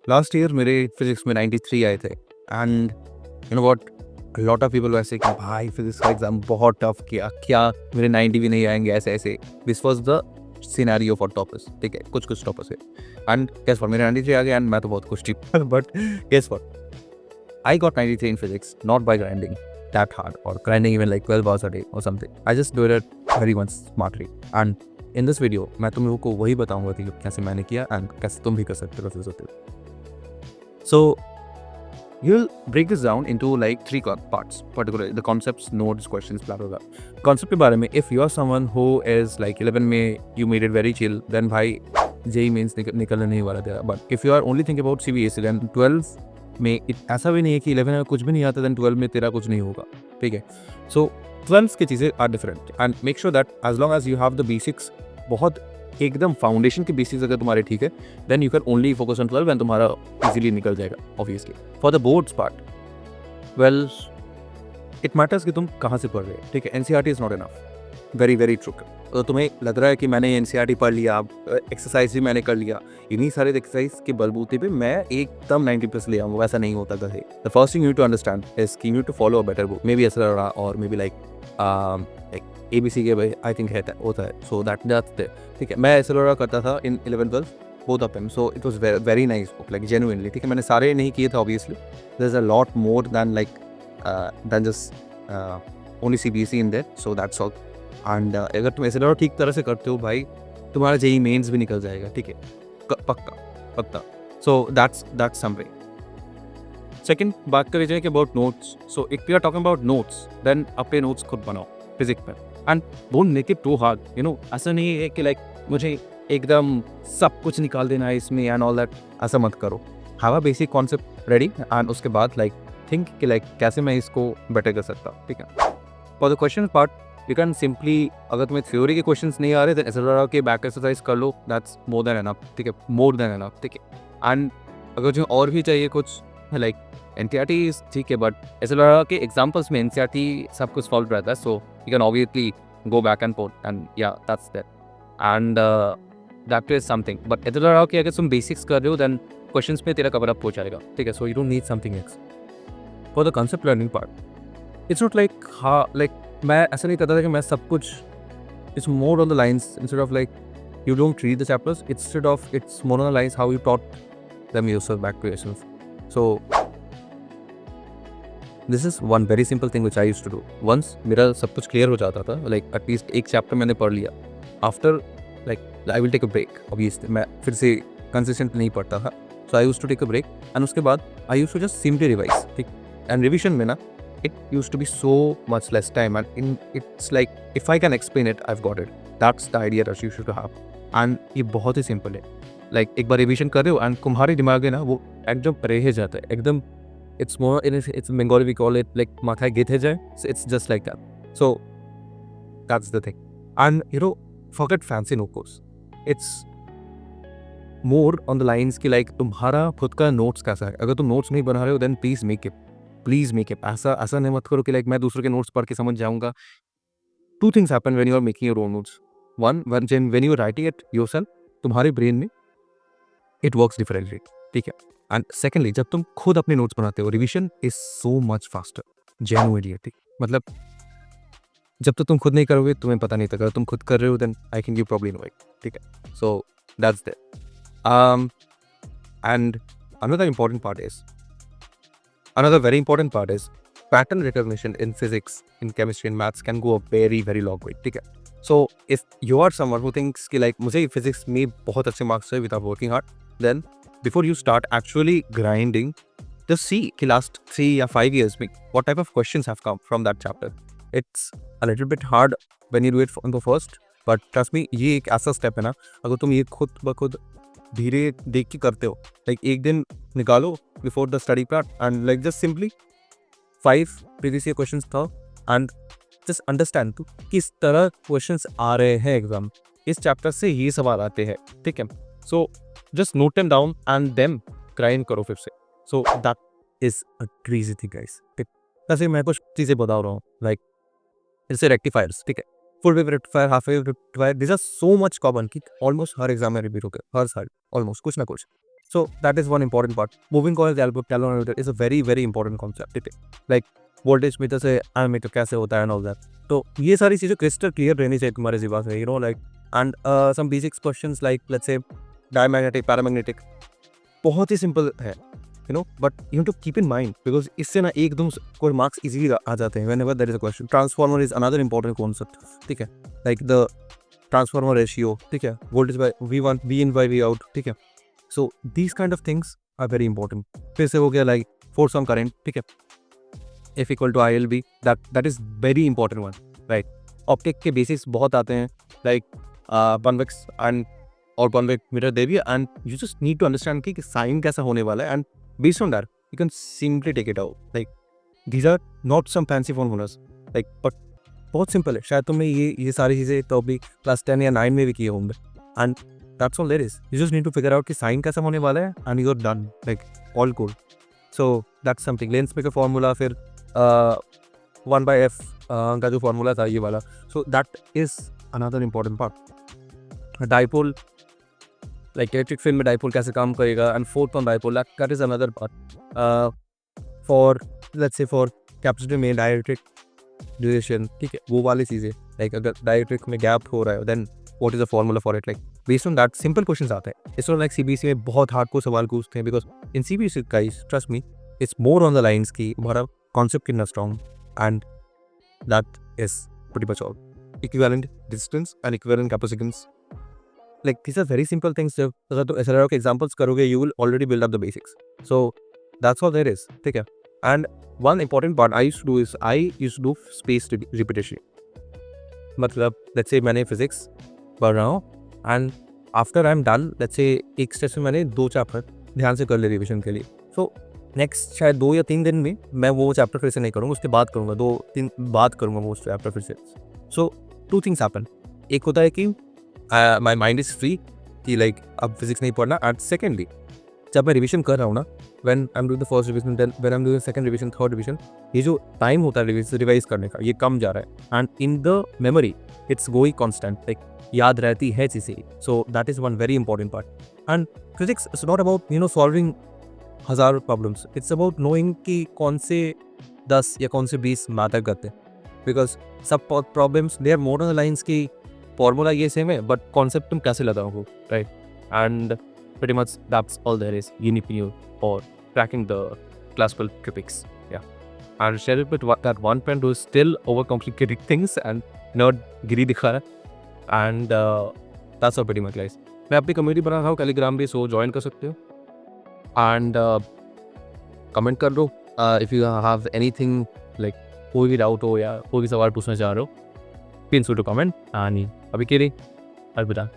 Last year मेरे physics में 93 आए थे and you know what, lot of people वैसे कि भाई फिजिक्स का एग्जाम बहुत टफ किया, क्या मेरे 90 भी नहीं आएंगे, ऐसे ऐसे। This was the scenario for toppers, ठीक है, कुछ कुछ टॉपर्स है। एंड गेस व्हाट, मेरे 93 आ गए एंड मैं तो बहुत खुश थी but guess what, I got 93 in physics, not by grinding that hard or grinding even like 12 hours a day or something. I just do it very much smartly. And in this video, मैं तुम लोगों को वही बताऊंगा कि कैसे मैंने किया and कैसे तुम भी कर सकते हो कैसे होते हो। So you'll break this down into like three parts, particularly the concepts, nodes, questions, blah blah blah. Concept के बारे में, if you are someone who is like 11 में you made it very chill, then भाई JEE means निकलने नहीं वाला तेरा। But if you are only thinking about CBSE, then 12 में ऐसा भी नहीं है कि 11 में कुछ भी नहीं आता, then 12 में तेरा कुछ नहीं होगा, ठीक है। सो 12 की चीज़ें are different and make sure that as long as you have the basics, बहुत एकदम फाउंडेशन के बेसिक्स अगर तुम्हारे ठीक है, then you can only focus on 12 and तुम्हारा इजीली निकल जाएगा obviously. For the boards part, well it matters कि तुम कहाँ से पढ़ रहे हो, ठीक है। NCERT is not enough, very very true. तो तुम्हें लग रहा है कि मैंने एनसीईआरटी पढ़ लिया, एक्सरसाइज भी मैंने कर लिया, इन्हीं सारे एक्सरसाइज के बलबूते पे मैं एकदम 90+ ले आऊँगा, वैसा नहीं होता कभी। The first thing you to understand is कि you to follow a better book, maybe SLR और मे बी लाइक ABC के भाई आई थिंक होता है, सो दैट्स ठीक है। मैं एसएलआर करता था इन 11-12 both of them, so it was very nice book, like genuinely, ठीक है। मैंने सारे नहीं किए थे obviously, there's a lot more than like than just only CBSE in there, so that's all। And अगर तुम ऐसे ठीक तरह से करते हो भाई, तुम्हारा JEE मेंस भी निकल जाएगा, ठीक है, पक्का पक्का। So that's something. सेकंड बात करें जाए कि about notes, so if you are talking about notes, then अपने नोट्स खुद बनाओ फिजिक्स में and don't make it too hard, you know. ऐसा नहीं है कि लाइक मुझे एकदम सब कुछ निकाल देना है इसमें एंड ऑल दैट, ऐसा मत करो। Have a basic concept ready and उसके बाद लाइक थिंक कि लाइक कैसे मैं इसको बेटर कर सकता हूँ, ठीक है। For the question part, you can simply, अगर तुम्हें थ्योरी के क्वेश्चंस नहीं आ रहे, देन एसएलआर के बैक एक्सरसाइज कर लो, दैट्स मोर देन एनफ, ठीक है, मोर देन एनफ, ठीक है। एंड अगर जो और भी चाहिए कुछ लाइक एनसीईआरटी, ठीक है, बट एसएलआर के एग्जांपल्स में एनसीईआरटी सब कुछ सॉल्व रहता है, so you can obviously go back and forth and या that's that and that is something. But SLR के अगर तुम बेसिक्स कर रहे हो, देन क्वेश्चंस में तेरा कवर अप हो जाएगा, ठीक है। So you don't need something else. For the concept learning part, it's not like like मैं ऐसा नहीं करता था कि मैं सब कुछ, it's more on the lines, instead of like you don't read the chapters, instead of it's more on the lines how you taught them yourself back to yourself. So this is one very simple thing which I used to do. Once मेरा सब कुछ clear हो जाता था, like at least एक chapter मैंने पढ़ लिया, after like I will take a break, obviously मैं फिर से कंसिस्टेंट नहीं पढ़ता था, so I used to take a break and उसके बाद I used to just simply revise, ठीक। एंड रिविजन में ना, it used to be so much less time and it's like if I can explain it, I've got it. That's the idea that you should have. And ये बहुत ही simple है, like एक बार revision कर रहे हो and तुम्हारे दिमाग है ना वो एकदम रह जाता है, एकदम it's more in it's Bengali we call it like माथा गिर जाए, so it's just like that. So that's the thing. And you know, forget fancy notebooks. It's more on the lines कि like तुम्हारा खुद का नोट्स कैसा है। अगर तुम नोट्स नहीं बना रहे हो, then please make it. Please make it, ऐसा नहीं मत करो कि लाइक मैं दूसरों के नोट्स पढ़ के समझ जाऊँगा। Two things happen when you are making your own notes. One, when you are writing it yourself, तुम्हारे ब्रेन में इट वर्क्स डिफरेंटली, ठीक है। एंड सेकेंडली, जब तुम खुद अपने नोट्स बनाते हो, revision is so much faster, genuinely, ठीक। मतलब जब तक तुम खुद नहीं करोगे तुम्हें पता नहीं लगेगा, तुम खुद कर रहे हो then I think you probably know it, ठीक है। So that's that. And another important part is Another very important part is pattern recognition in physics, in chemistry, and maths can go a very very long way, ठीक है। So if you are someone who thinks कि like मुझे physics में बहुत अच्छे marks है without working hard, then before you start actually grinding, just see कि last 3 या 5 years में what type of questions have come from that chapter. It's a little bit hard when you do it on the first, but trust me, ये एक ऐसा step है ना, अगर तुम ये खुद ब खुद धीरे देख के करते हो, लाइक एक दिन निकालो before the study part and like just simply 5 previous year questions था एंड जस्ट अंडरस्टैंड टू किस तरह क्वेश्चंस आ रहे हैं एग्जाम, इस चैप्टर से ये सवाल आते हैं, ठीक है। So just note them down and them grind करो फिर से। So that is a crazy thing guys, ठीक। वैसे मैं कुछ चीज़ें बता रहा हूँ, लाइक जैसे रेक्टिफायर्स, ठीक है, full wave rectifier, half wave rectifier, this are so much common कि ऑलमोस्ट हर एग्जाम में रिपीट हो गया, हर साल ऑलमोस्ट कुछ ना कुछ। So that is one important part. Moving coil galvanometer is a very very important concept. ठीक है, like voltage meter से ammeter कैसे होता है and all that. तो ये सारी चीज़ें crystal clear रहनी चाहिए तुम्हारे दिमाग में, you know, like and some basic questions like let's say diamagnetic, paramagnetic, बहुत ही simple है, you know, but you have to keep in mind because इससे ना एकदम कोई marks easily आ जाते हैं whenever there is a question. Transformer is another important concept. ठीक है, like the transformer ratio, ठीक है, voltage by V1, V in by V out, ठीक है. So these kind of things are very important. फिर से हो गया like force on current, ठीक है, F equal to ILB, that is very important one, right? Optic के basics बहुत आते हैं like convex and और convex mirror दे भी, and you just need to understand कि sign कैसा होने वाला है, and based on that you can simply take it out. Like these are not some fancy formulas, like but बहुत simple है. शायद तुमने ये सारी चीज़ें तो अभी क्लास 10 या 9 में भी किए होंगे, and that's all there is. You just need to figure out कि साइन कैसा होने वाला है and you're done, like all cool. So that's something. Lens maker formula, फिर 1/f का जो फॉर्मूला था ये वाला, so that is another important part. Dipole, like electric field में डाइपोल कैसे काम करेगा, and fourth on dipole, that is another part. For let's say for capacitor में डाइलेक्ट्रिक ड्यूरेशन, ठीक है, वो वाली चीज़ें, like अगर डाइलेक्ट्रिक में गैप हो रहा है then what is the formula for it, like based on that simple questions आते हैं. इस तरह like CBSE में बहुत हार्डकोर सवाल पूछते हैं because in CBSE guys trust me it's more on the lines कि हमारा concept कितना strong, and that is pretty much all. Equivalent distance and equivalent capacitance, like these are very simple things. जब अगर तो SLR के examples करोगे you will already build up the basics. So that's all there is, ठीक है. And one important part I used to do space repetition. मतलब let's say मैंने physics पढ़ रहा हूँ and after I am done, let's say एक station में मैंने 2 चैप्टर ध्यान से कर ले रिविजन के लिए. So नेक्स्ट शायद 2 या 3 दिन में मैं वो चैप्टर फिर से नहीं करूँगा, उसके बाद करूँगा, 2-3 बाद करूँगा वो चैप्टर फिर से. So 2 things happen. एक होता है कि माई माइंड इज़ फ्री कि लाइक अब फिजिक्स नहीं पढ़ना, एंड सेकेंडली जब मैं रिविजन कर रहा हूँ ना, when I am doing the first revision, then when I am doing second revision, third revision, ये जो टाइम होता है रिवाइज करने का ये कम जा रहा है, and in the memory it's going constant, like याद रहती है चीज़ें. So that is one very important part. And physics is not about solving 1000 problems, it's about knowing कि कौन से 10 या कौन से 20 मैटर करते हैं, बिकॉज सब problems they are more on the lines की फॉर्मूला ये सेम है बट कॉन्सेप्ट तुम कैसे लगाओगे, right? And pretty much that's all there is you need for cracking the classical topics. Yeah, I'll share it with that one friend who is still overcomplicating things and not गिरी दिखा रहा है, and that's all pretty much guys. मैं अपनी community बना रहा हूँ Telegram भी, सो join कर सकते हो, एंड कमेंट कर दो if you have anything, like कोई भी डाउट हो या कोई भी सवाल पूछना चाह रहे हो, feel free to comment. And अभी के लिए अलविदा.